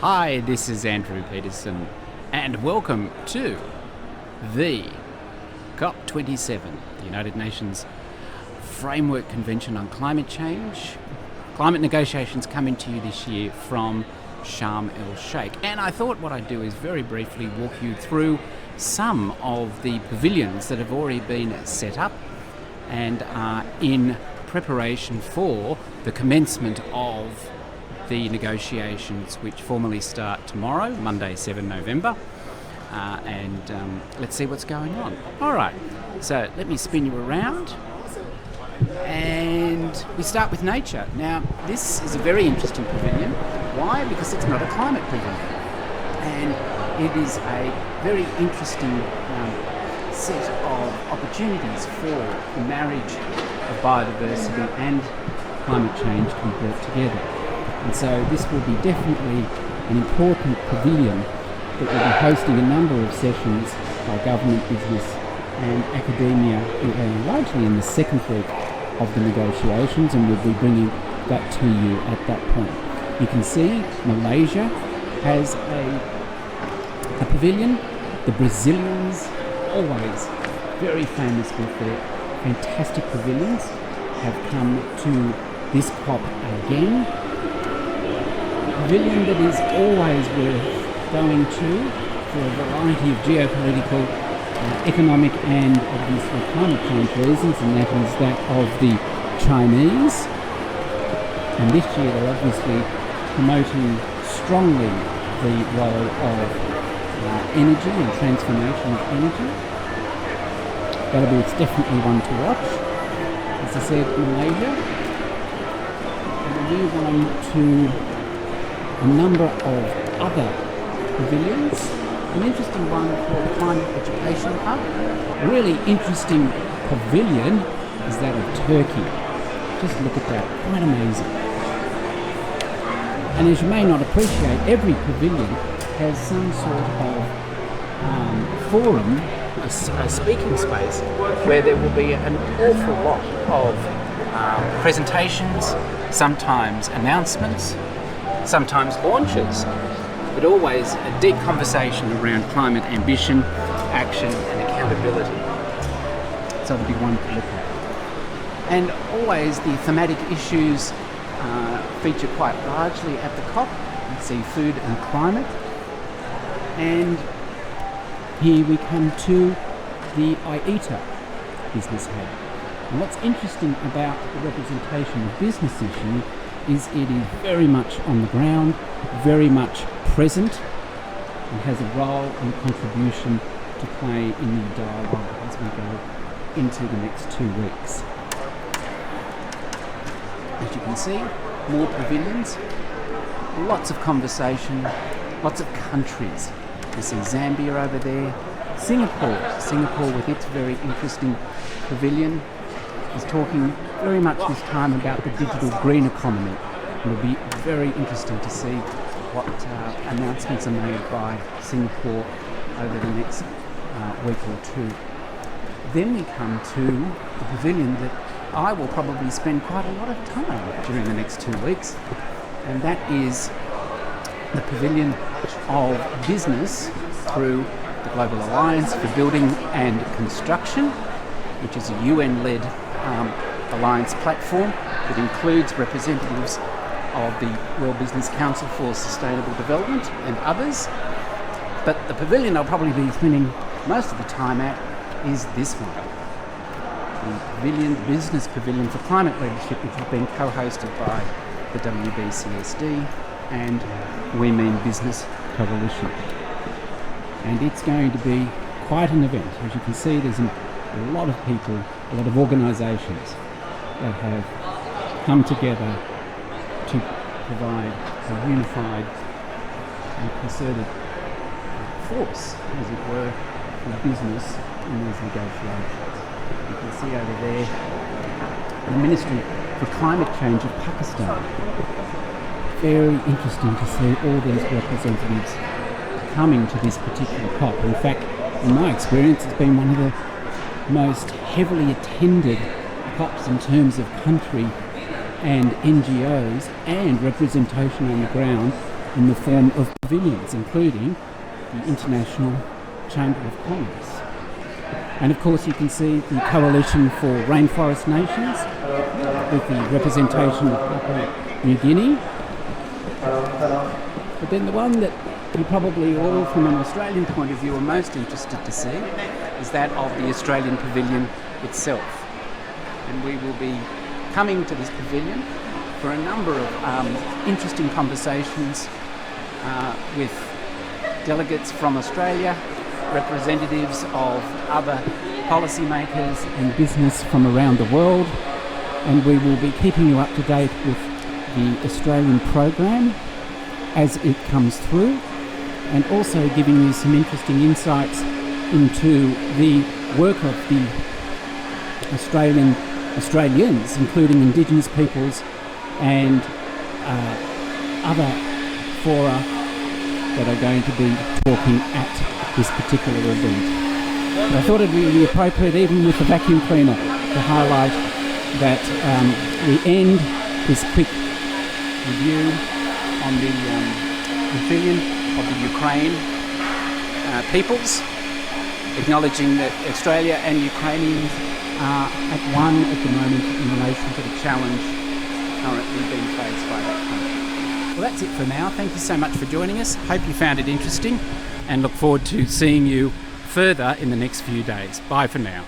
Hi, this is Andrew Petersen, and welcome to the COP27, the United Nations Framework Convention on Climate Change. Climate negotiations coming to you this year from Sharm El-Sheikh. And I thought what I'd do is very briefly walk you through some of the pavilions that have already been set up and are in preparation for the commencement of the negotiations, which formally start tomorrow, Monday, 7 November. Let's see what's going on. All right, so let me spin you around. And we start with nature. Now, this is a very interesting pavilion. Why? Because it's not a climate pavilion. And it is a very interesting set of opportunities for the marriage of biodiversity and climate change to be brought together. And so this will be definitely an important pavilion that will be hosting a number of sessions by government, business and academia, largely in the second week of the negotiations, and we'll be bringing that to you at that point. You can see Malaysia has a pavilion. The Brazilians, always very famous with their fantastic pavilions, have come to this COP again. Pavilion that is always worth going to for a variety of geopolitical, economic and obviously climate change reasons, and that is that of the Chinese. And this year they're obviously promoting strongly the role of energy and transformation of energy. It's definitely one to watch. As I said, Malaysia. And we move on to a number of other pavilions. An interesting one called Climate Education Hub. A really interesting pavilion is that of Turkey. Just look at that, quite amazing. And as you may not appreciate, every pavilion has some sort of forum, a speaking space, where there will be an awful lot of presentations, sometimes announcements, sometimes launches, but always a deep conversation around climate ambition, action and accountability. So it'll be one to look at. And always the thematic issues feature quite largely at the COP. You can see food and climate. And here we come to the IETA Business Hub. And what's interesting about the representation of business issue is it is very much on the ground, very much present, and has a role and contribution to play in the dialogue as we go into the next 2 weeks. As you can see, more pavilions, lots of conversation, lots of countries. You see Zambia over there, Singapore with its very interesting pavilion is talking very much this time about the digital green economy. It'll be very interesting to see what announcements are made by Singapore over the next week or two. Then we come to the pavilion that I will probably spend quite a lot of time during the next 2 weeks, and that is the pavilion of business through the Global Alliance for Building and Construction, which is a UN-led alliance platform that includes representatives of the World Business Council for Sustainable Development and others. But the pavilion I'll probably be spending most of the time at is this one. The pavilion, the Business Pavilion for Climate Leadership, which has been co-hosted by the WBCSD and We Mean Business Coalition. And it's going to be quite an event. As you can see, there's a lot of people, a lot of organisations that have come together to provide a unified and concerted force, as it were, for business in these negotiations. You can see over there the Ministry for Climate Change of Pakistan. Very interesting to see all these representatives coming to this particular COP. In fact, in my experience, it's been one of the most heavily attended COPs in terms of country and NGOs and representation on the ground in the form of pavilions, including the International Chamber of Commerce. And of course you can see the Coalition for Rainforest Nations with the representation of Papua New Guinea. But then the one that you probably all, from an Australian point of view, are most interested to see is that of the Australian Pavilion itself. And we will be coming to this pavilion for a number of interesting conversations with delegates from Australia, representatives of other policymakers and business from around the world, and we will be keeping you up to date with the Australian program as it comes through, and also giving you some interesting insights into the work of the Australians, including Indigenous peoples and other fora that are going to be talking at this particular event. But I thought it would be appropriate, even with the vacuum cleaner, to highlight that we end this quick review on the pavilion of the Ukraine peoples, acknowledging that Australia and Ukrainians are at one at the moment in relation to the challenge currently being faced by that country. Well, that's it for now. Thank you so much for joining us. Hope you found it interesting and look forward to seeing you further in the next few days. Bye for now.